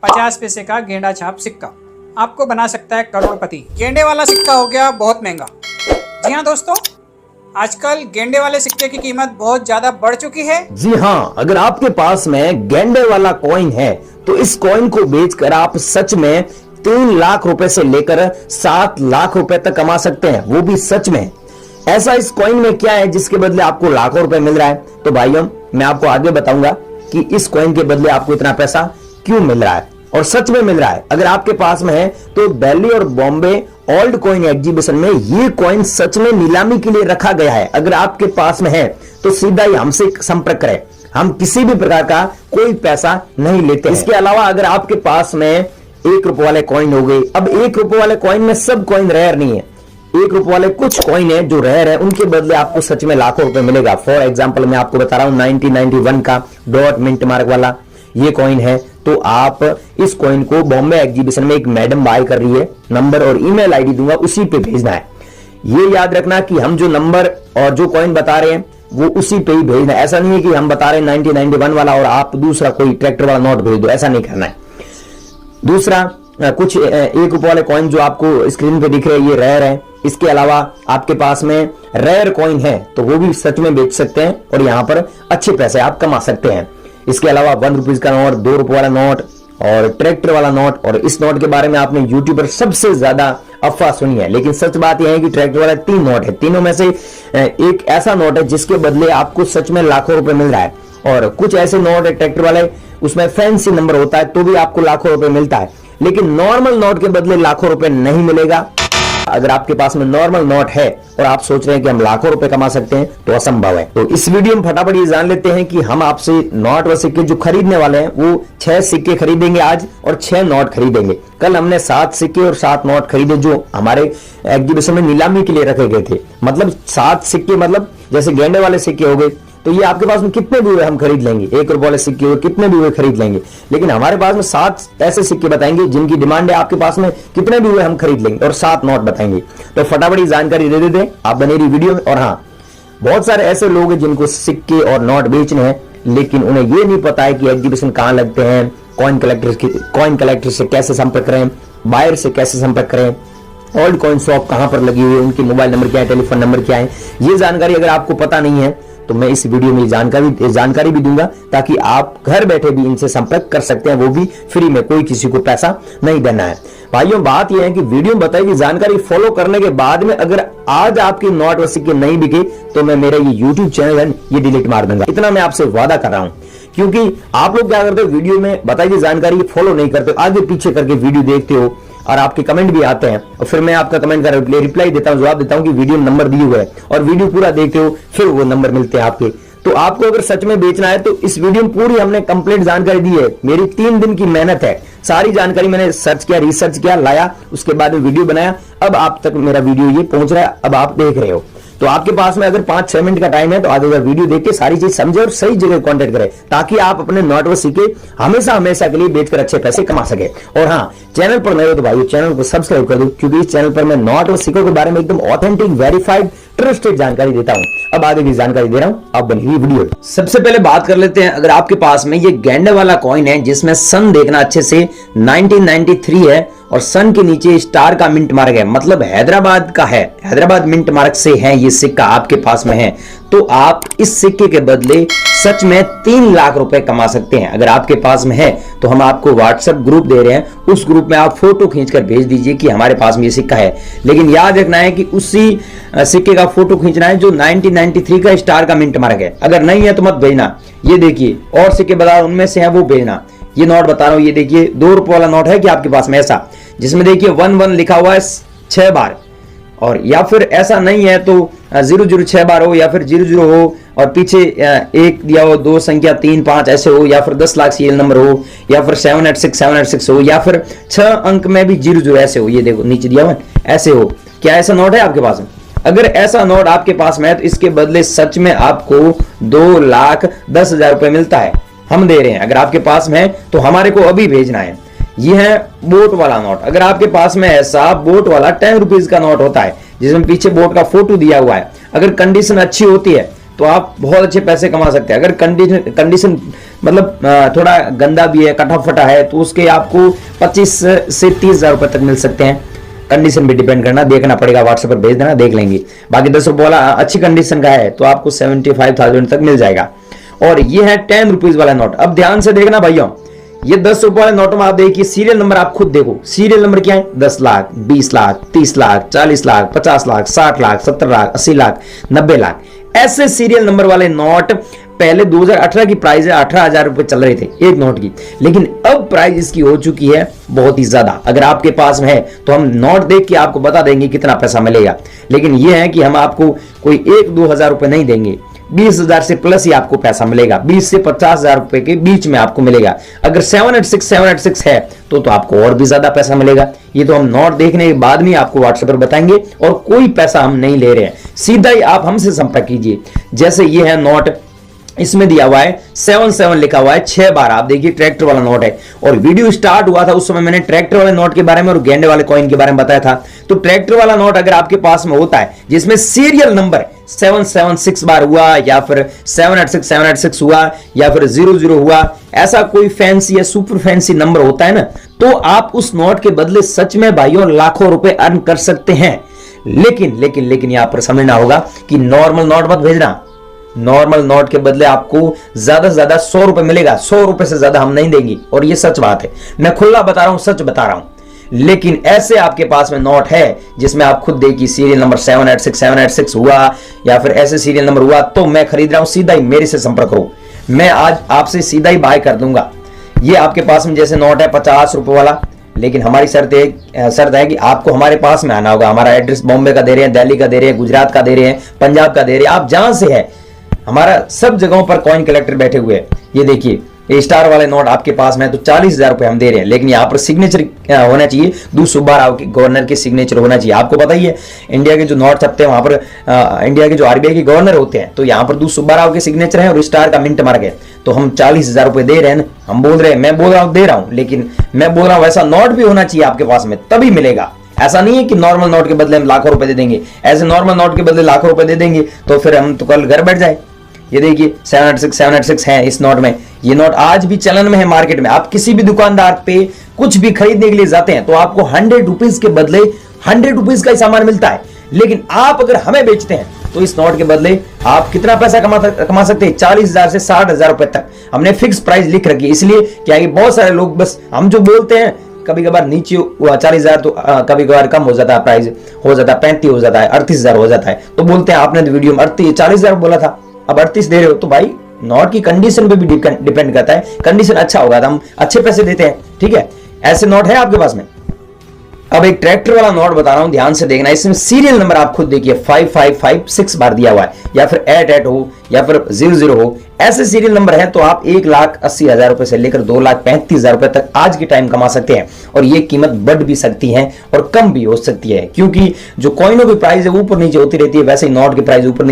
50 पैसे का गेंडा छाप सिक्का आपको बना सकता है करोड़पति। गेंडे वाला सिक्का हो गया बहुत महंगा। जी हाँ दोस्तों, आजकल गेंडे वाले सिक्के की कीमत बहुत ज्यादा बढ़ चुकी है। जी हाँ, अगर आपके पास में गेंडे वाला कॉइन है तो इस कॉइन को बेचकर आप सच में 3 लाख रुपए से लेकर 7 लाख रुपए तक कमा सकते हैं, वो भी सच में। ऐसा इस कॉइन में क्या है जिसके बदले आपको लाखों रुपए मिल रहा है? तो भाइयों, मैं आपको आगे बताऊंगा कि इस कॉइन के बदले आपको इतना पैसा क्यों मिल रहा है और सच में मिल रहा है। अगर आपके पास में है तो दिल्ली और बॉम्बे ओल्ड कॉइन एग्जीबिशन में ये कॉइन सच में नीलामी के लिए रखा गया है। अगर आपके पास में है तो सीधा ही हमसे संपर्क करें, हम किसी भी प्रकार का कोई पैसा नहीं लेते। इसके अलावा अगर आपके पास में 1 रुपए वाले कॉइन हो गए, अब 1 रुपए वाले कॉइन में सब कॉइन रेयर नहीं है, 1 रुपए वाले कुछ कॉइन है जो रेयर है, उनके बदले आपको सच में लाखों रुपए मिलेगा। फॉर एग्जांपल मैं आपको बता रहा हूं 1991 का डॉट मिंट मार्क वाला ये कॉइन है। तो आप इस कॉइन को बॉम्बे एग्जीबिशन में एक मैडम बाय कर रही है, नंबर और ईमेल आईडी दूंगा, उसी पे भेजना है। ये याद रखना कि हम जो नंबर और जो कॉइन बता रहे हैं वो उसी पे ही भेजना है। ऐसा नहीं है कि हम बता रहे हैं 1991 वाला और आप दूसरा कोई ट्रैक्टर वाला नोट भेज दो, ऐसा नहीं करना है। दूसरा, कुछ 1 रुपए वाले कॉइन जो आपको स्क्रीन पे दिख रहे हैं ये रेयर है। इसके अलावा आपके पास में रेयर कॉइन है तो वो भी सच में बेच सकते हैं और यहां पर अच्छे पैसे आप कमा सकते हैं। इसके अलावा 1 रुपीज का नोट, 2 रुपए वाला नोट और ट्रैक्टर वाला नोट, और इस नोट के बारे में आपने यूट्यूब पर सबसे ज्यादा अफवाह सुनी है, लेकिन सच बात यह है कि ट्रैक्टर वाला 3 नोट है, तीनों में से एक ऐसा नोट है जिसके बदले आपको सच में लाखों रुपए मिल रहा है। और कुछ ऐसे नोट है ट्रैक्टर वाले, उसमें फैंसी नंबर होता है तो भी आपको लाखों रुपए मिलता है, लेकिन नॉर्मल नोट के बदले लाखों रुपए नहीं मिलेगा। अगर आपके पास में नॉर्मल नोट है और आप सोच रहे हैं कि हम लाखों रुपए कमा सकते हैं तो असंभव है। तो इस वीडियो में फटाफट ये जान लेते हैं कि हम आपसे नोट व सिक्के जो खरीदने वाले हैं वो 6 सिक्के खरीदेंगे आज और 6 नोट खरीदेंगे। कल हमने 7 सिक्के और 7 नोट खरीदे जो हमारे एग्जीबिशन में नीलामी के लिए रखे गए थे। मतलब 7 सिक्के, मतलब जैसे गेंडे वाले सिक्के हो गए तो ये आपके पास में कितने भी हुए हम खरीद लेंगे, 1 रुपए वाले सिक्के हुए कितने भी हुए खरीद लेंगे, लेकिन हमारे पास में 7 ऐसे सिक्के बताएंगे जिनकी डिमांड है आपके पास में कितने भी हुए हम खरीद लेंगे और 7 नोट बताएंगे। तो फटाफट जानकारी दे देते आप बने रही वीडियो में। और हाँ, बहुत सारे ऐसे लोग हैं जिनको सिक्के और नोट बेचने हैं लेकिन उन्हें यह नहीं पता है कि एग्जीबिशन कहां लगते हैं, कॉइन कलेक्टर से कैसे संपर्क करें, बायर से कैसे संपर्क करें, ओल्ड कॉइन शॉप कहां पर लगी हुई है, उनकी मोबाइल नंबर क्या है, टेलीफोन नंबर क्या है। ये जानकारी अगर आपको पता नहीं है तो मैं इस वीडियो में जानकारी भी दूंगा ताकि आप घर बैठे भी इनसे संपर्क कर सकते हैं, वो भी फ्री में, कोई किसी को पैसा नहीं देना है। भाइयों, बात यह है कि वीडियो में बताई गई जानकारी फॉलो करने के बाद में अगर आज आपके नोट व सिक्के नहीं बिके तो मैं मेरा ये यूट्यूब चैनल है ये डिलीट मार दूंगा। इतना मैं आपसे वादा कर रहा हूं, क्योंकि आप लोग क्या करते हो, वीडियो में बताई गई जानकारी फॉलो नहीं करते, आगे पीछे करके वीडियो देखते हो और आपके कमेंट भी आते हैं और फिर मैं आपका कमेंट का रिप्लाई देता हूं, जवाब देता हूं कि वीडियो में नंबर दिए हुए हैं और वीडियो पूरा देखते हो फिर वो नंबर मिलते हैं आपके। तो आपको अगर सच में बेचना है तो इस वीडियो में पूरी हमने कंप्लीट जानकारी दी है। मेरी 3 दिन की मेहनत है, सारी जानकारी मैंने सर्च किया, रिसर्च किया, लाया, उसके बाद में वीडियो बनाया, अब आप तक मेरा वीडियो ये पहुंच रहा है, अब आप देख रहे हो। तो आपके पास में अगर 5-6 मिनट का टाइम है तो आगे वीडियो देख के सारी चीज समझे और सही जगह कांटेक्ट करें ताकि आप अपने नोट व सिक्के हमेशा के लिए बेचकर अच्छे पैसे कमा सके। और हाँ, चैनल पर नए हो तो भाई चैनल को सब्सक्राइब कर दो, क्योंकि इस चैनल पर मैं नोट व सिक्कों के बारे में एकदम ऑथेंटिक, वेरीफाइड, ट्रस्टेड जानकारी देता हूं। अब आगे की जानकारी दे रहा हूं, आप बनी वीडियो। सबसे पहले बात कर लेते हैं, अगर आपके पास में ये गेंडे वाला कॉइन है जिसमें सन देखना अच्छे से 1993 है और सन के नीचे स्टार का मिंट मार्क है, मतलब हैदराबाद का है, हैदराबाद मिंट मार्क से है ये सिक्का आपके पास में है, तो आप इस सिक्के के बदले सच में 3 लाख रुपए कमा सकते हैं। अगर आपके पास में है तो हम आपको व्हाट्सएप ग्रुप दे रहे हैं, उस ग्रुप में आप फोटो खींचकर भेज दीजिए कि हमारे पास में ये सिक्का है, लेकिन याद रखना है कि उसी सिक्के का फोटो खींचना है जो 1993 का स्टार का मिंट मार्क है। अगर नहीं है तो मत भेजना। ये देखिए और सिक्के बता रहा हूं उनमें से है वो भेजना। ये नोट बता रहा हूं, ये देखिए 2 रुपए वाला नोट है कि आपके पास में ऐसा, जिसमें देखिए 11 लिखा हुआ है 6 बार, और या फिर ऐसा नहीं है तो 00 6 बार हो, या फिर 00 हो और पीछे 1 दिया हो, 2 संख्या 3 5 ऐसे हो, या फिर 10 लाख सीरियल नंबर हो, या फिर 786 हो, या फिर 6 अंक में भी 00 ऐसे हो। ये देखो नीचे दिया हुआ ऐसे हो। क्या ऐसा नोट है आपके पास में? अगर ऐसा नोट आपके पास में है तो इसके बदले सच में आपको 2,10,000 रुपए मिलता है, हम दे रहे हैं। अगर आपके पास में है तो हमारे को अभी भेजना है। ये है बोट वाला नोट। अगर आपके पास में ऐसा बोट वाला 10 रुपीज का नोट होता है जिसमें पीछे बोट का फोटो दिया हुआ है, अगर कंडीशन अच्छी होती है तो आप बहुत अच्छे पैसे कमा सकते हैं। अगर कंडीशन मतलब थोड़ा गंदा भी है, कटा फटा है, तो उसके आपको 25 से 30 हजार रुपए तक मिल सकते हैं। कंडीशन भी डिपेंड करना, देखना पड़ेगा, व्हाट्सएप पर भेज देना, देख लेंगे। बाकी 10 रुपए वाला अच्छी कंडीशन का है तो आपको 75,000 तक मिल जाएगा। और ये है 10 रुपीज वाला नोट। अब ध्यान से देखना भाइयों, ये 10 रुपए वाले नोट में आप देखिए सीरियल नंबर, आप खुद देखो सीरियल नंबर क्या है। 10 लाख, 20 लाख, 30 लाख, 40 लाख, 50 लाख, 60 लाख, 70 लाख, 80 लाख, 90 लाख, ऐसे सीरियल नंबर वाले नोट पहले 2018 की प्राइस है 18,000 रुपए चल रहे थे एक नोट की, लेकिन अब प्राइस इसकी हो चुकी है बहुत ही ज्यादा। अगर आपके पास में है तो हम नोट देख के आपको बता देंगे कितना पैसा मिलेगा, लेकिन यह है कि हम आपको कोई 1-2 हजार रुपए नहीं देंगे, 20,000 से प्लस ही आपको पैसा मिलेगा, 20 से 50,000 रुपए के बीच में आपको मिलेगा। अगर 786 है तो आपको और भी ज्यादा पैसा मिलेगा। ये तो हम नोट देखने के बाद में आपको व्हाट्सएप पर बताएंगे, और कोई पैसा हम नहीं ले रहे हैं, सीधा ही आप हमसे संपर्क कीजिए। जैसे ये है नोट, इसमें दिया हुआ है 77 लिखा हुआ है 6 बार, आप देखिए ट्रैक्टर वाला नोट है। और वीडियो स्टार्ट हुआ था उस समय मैंने ट्रैक्टर वाले नोट के बारे में और गेंडे वाले कॉइन के बारे में बताया था। तो ट्रैक्टर वाला नोट अगर आपके पास में होता है जिसमें सीरियल नंबर 776 बार हुआ, या फिर 786 हुआ, या फिर 00 हुआ, ऐसा कोई फैंसी या सुपर फैंसी नंबर होता है ना, तो आप उस नोट के बदले सच में भाइयों लाखों रुपए अर्न कर सकते हैं। लेकिन यहां पर समझना होगा कि नॉर्मल नोट मत भेजना। नॉर्मल नोट के बदले आपको ज्यादा से ज्यादा 100 रुपए मिलेगा, 100 रुपए से ज्यादा हम नहीं देंगे, और ये सच बात है, मैं खुला बता रहा हूं, सच बता रहा हूं। लेकिन ऐसे आपके पास में नोट है जिसमें आप खुद देखिए सीरियल नंबर 786 हुआ, या फिर ऐसे सीरियल नंबर हुआ, तो मैं खरीद रहा हूं, सीधा ही मेरे से संपर्क करो, मैं आज आपसे सीधा ही बाय कर दूंगा। ये आपके पास में जैसे नोट है 50 रुपए वाला, लेकिन हमारी शर्त है कि आपको हमारे पास में आना होगा। हमारा एड्रेस बॉम्बे का दे रहे हैं, दिल्ली का दे रहे हैं, गुजरात का दे रहे हैं, पंजाब का दे रहे हैं, आप जहां से है, हमारा सब जगहों पर कॉइन कलेक्टर बैठे हुए हैं। ये देखिए ये स्टार वाले नोट आपके पास में है तो 40,000 रुपए हम दे रहे हैं, लेकिन यहाँ पर सिग्नेचर होना चाहिए, दू सुब्बा राव के गवर्नर के सिग्नेचर होना चाहिए। आपको पता ही है इंडिया के जो नोट छपते हैं वहां पर इंडिया के जो आरबीआई के गवर्नर होते हैं, तो यहाँ पर दू सुब्बा राव के सिग्नेचर है और स्टार का मिंट मार गए, तो हम 40,000 रुपए दे रहे हैं। हम बोल रहे हैं, मैं बोल रहा हूँ दे रहा हूँ, लेकिन मैं बोल रहा हूँ ऐसा नोट भी होना चाहिए आपके पास में, तभी मिलेगा। ऐसा नहीं है कि नॉर्मल नोट के बदले हम लाखों रुपए दे देंगे, ऐसे नॉर्मल नोट के बदले लाखों रुपए दे देंगे तो फिर हम तो कल घर बैठ जाए। ये देखिए 786 है इस नोट में, ये नोट आज भी चलन में है मार्केट में। आप किसी भी दुकानदार पे कुछ भी खरीदने के लिए जाते हैं तो आपको 100 रुपीज के बदले 100 रुपीज का ही सामान मिलता है, लेकिन आप अगर हमें बेचते हैं तो इस नोट के बदले आप कितना पैसा कमा सकते हैं, 40,000 से 60,000 रुपए तक। हमने फिक्स प्राइस लिख रखी है, इसलिए क्या बहुत सारे लोग बस हम जो बोलते हैं कभी कभार नीचे हुआ 40,000 तो कभी कभार कम हो जाता है, प्राइस हो जाता है 35 हो जाता है, 38,000 हो जाता है, तो बोलते हैं आपने तो वीडियो में 40,000 बोला था, अब 38 दे रहे हो। तो भाई नोट की कंडीशन पे भी डिपेंड करता है, कंडीशन अच्छा होगा तो हम अच्छे पैसे देते हैं, ठीक है। ऐसे नोट है आपके पास में। अब एक ट्रैक्टर वाला नोट बता रहा हूं, ध्यान से देखना, इसमें सीरियल नंबर आप खुद देखिए 5556 बार दिया हुआ है, या फिर 88 हो, या फिर 00 हो, ऐसे सीरियल नंबर है तो आप 1,80,000 रुपए से लेकर 2,35,000 रुपए तक आज के टाइम कमा सकते हैं। और ये कीमत बढ़ भी सकती है और कम भी हो सकती है, क्योंकि जो कॉइनों की प्राइस है ऊपर नीचे होती रहती है, वैसे ही नोट की प्राइस ऊपर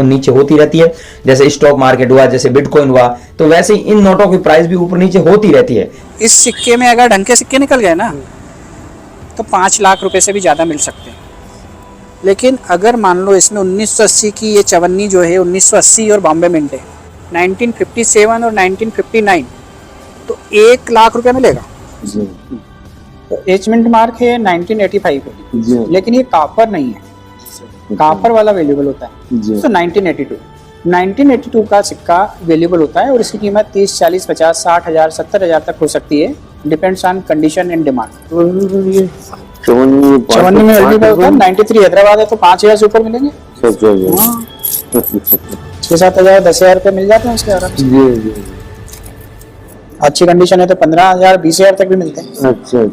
नीचे होती रहती है। जैसे स्टॉक मार्केट हुआ, जैसे बिटकॉइन हुआ, तो वैसे ही इन नोटों की प्राइस भी ऊपर नीचे होती रहती है। इस सिक्के में अगर ढंग के सिक्के निकल गए ना तो 5 लाख रुपए से भी ज़्यादा मिल सकते हैं। लेकिन अगर मान लो इसमें 1980 की ये चवन्नी जो है 1980 और बॉम्बे मिंट है 1957 और 1959, तो 1 लाख रुपए मिलेगा। तो एच मिंट मार्क है 1985 पे, लेकिन ये कापर नहीं है, कापर वाला वैल्यूबल होता है। तो 1982 का सिक्का वैल्यूबल होता है और इसकी कीमत 30, 40, 50, 60,000, 70,000 तक हो सकती है, depends on condition and demand. चवन्नी में वैल्यूबल होता है। 93 हैदराबाद है तो 5,000 से ऊपर मिलेंगे, 6-7,000, 10,000 रुपये मिल जाते हैं उसके आराम से। अच्छी कंडीशन है तो 15,000, 20,000 तक भी मिलते हैं। अच्छा।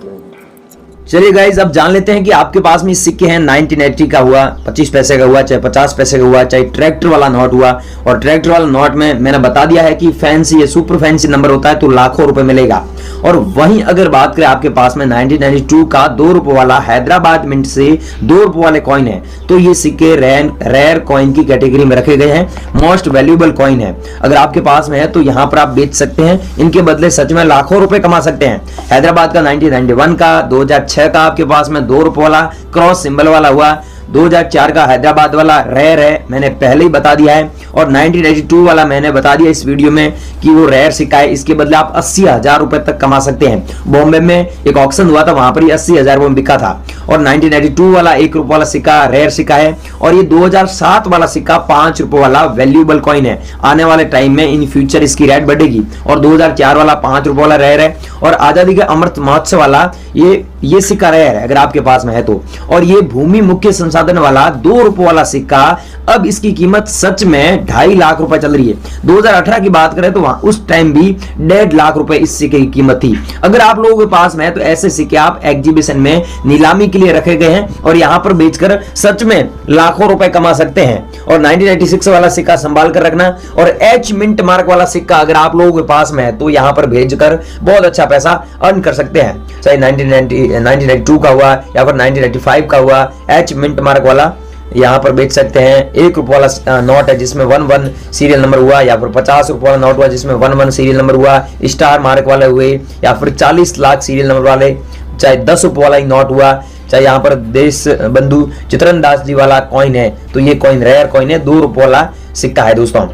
चलिए गाइज अब जान लेते हैं कि आपके पास में सिक्के हैं 1980 का हुआ, 25 पैसे का हुआ, चाहे 50 पैसे का हुआ, चाहे ट्रैक्टर वाला नोट हुआ। और ट्रैक्टर वाला नोट में मैंने बता दिया है कि फैंसी या सुपर फैंसी नंबर होता है तो लाखों रुपए मिलेगा। और वहीं अगर बात करें आपके पास में 1992 का 2 रुपए वाला हैदराबाद मिंट से 2 रुपए वाले कॉइन है, तो ये सिक्के रेयर कॉइन की कैटेगरी में रखे गए हैं, मोस्ट वैल्यूएबल कॉइन है। अगर आपके पास में है तो यहाँ पर आप बेच सकते हैं, इनके बदले सच में लाखों रुपए कमा सकते हैं। हैदराबाद का 1991 का, 2006 का आपके पास में 2 रुपए वाला क्रॉस सिंबल वाला हुआ, 2004 का हैदराबाद वाला रेयर है, मैंने पहले ही बता दिया है। और 1982 वाला मैंने बता दिया इस वीडियो में कि वो रेयर सिक्का है, इसके बदले आप 80,000 रुपए तक कमा सकते हैं। बॉम्बे में एक ऑक्शन हुआ था, वहां पर ही 80,000 रुपए में बिका था। और 1982 वाला 1 रुपए वाला सिक्का रेयर सिक्का है। और ये 2007 वाला सिक्का 5 रुपए वाला वैल्यूएबल कॉइन है। आने वाले टाइम में इन फ्यूचर इसकी रेट बढ़ेगी। और 2004 वाला 5 रुपए वाला रेयर है। और आजादी का अमृत महोत्सव वाला ये सिक्का रेयर है अगर आपके पास में है तो। और ये भूमि मुख्य संसाधन वाला 2 रुपए वाला सिक्का, अब इसकी कीमत सच में 2.5 लाख रुपए चल रही है। 2018 की बात करें तो वहां उस टाइम भी 1.5 लाख रुपए इस सिक्के की कीमत थी। अगर आप लोगों के पास में है तो ऐसे सिक्के आप एग्जीबिशन में नीलामी के लिए रखे गए हैं और यहां पर बेचकर सच में लाखों रुपए कमा सकते हैं। और 1996 वाला सिक्का संभाल कर रखना। और एच मिंट मार्क वाला सिक्का अगर आप लोगों के पास में है तो यहां पर भेजकर बहुत अच्छा पैसा अर्न कर सकते हैं। चाहे 1992 का हुआ या फिर 1995 का हुआ, एच मिंट मार्क वाला यहाँ पर बेच सकते हैं। 1 रुपए वाला नोट है जिसमें 11 सीरियल नंबर हुआ, या फिर 50 रुपए वाला नोट हुआ जिसमें 11 सीरियल नंबर हुआ, स्टार मार्क वाले हुए, या फिर 40 लाख सीरियल नंबर वाले, चाहे 10 रुपए वाला नोट हुआ, चाहे यहाँ पर देश बंधु चित्रन दास जी वाला कॉइन है तो ये कॉइन रेयर कॉइन है, 2 रुपए वाला सिक्का है दोस्तों।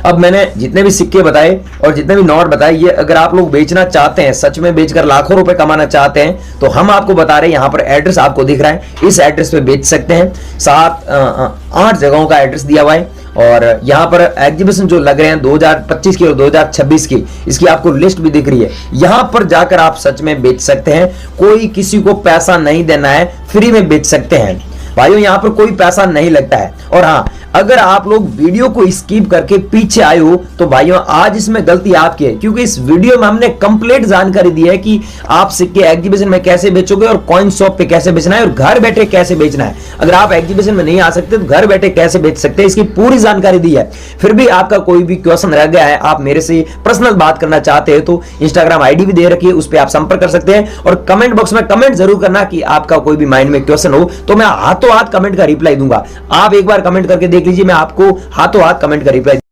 अब मैंने जितने भी सिक्के बताए और जितने भी नोट बताए, ये अगर आप लोग बेचना चाहते हैं, सच में बेचकर लाखों रुपए कमाना चाहते हैं, तो हम आपको बता रहे हैं, यहाँ पर एड्रेस आपको दिख रहा है, इस एड्रेस पे बेच सकते हैं। 8 जगहों का एड्रेस दिया हुआ है। और यहाँ पर एग्जीबिशन जो लग रहे हैं 2025 की और 2026 की, इसकी आपको लिस्ट भी दिख रही है। यहाँ पर जाकर आप सच में बेच सकते हैं, कोई किसी को पैसा नहीं देना है, फ्री में बेच सकते हैं भाइयों, यहाँ पर कोई पैसा नहीं लगता है। और हाँ, अगर आप लोग वीडियो को स्किप करके पीछे आए हो तो भाइयों आज इसमें गलती आपकी है, क्योंकि इस वीडियो में हमने कंप्लीट जानकारी दी है कि आप सिक्के एग्जीबिशन में कैसे बेचोगे और कॉइन शॉप पे कैसे बेचना है और घर बैठे कैसे बेचना है। अगर आप एग्जीबिशन में नहीं आ सकते तो घर बैठे कैसे बेच सकते हैं, इसकी पूरी जानकारी दी है। फिर भी आपका कोई भी क्वेश्चन रह गया है, आप मेरे से पर्सनल बात करना चाहते हैं तो इंस्टाग्राम आईडी भी दे रखी है, उस पर आप संपर्क कर सकते हैं। और कमेंट बॉक्स में कमेंट जरूर करना कि आपका कोई भी माइंड में क्वेश्चन हो तो मैं हाथों हाथ कमेंट का रिप्लाई दूंगा। आप एक बार कमेंट करके देख लीजिए, मैं आपको हाथों हाथ कमेंट का रिप्लाई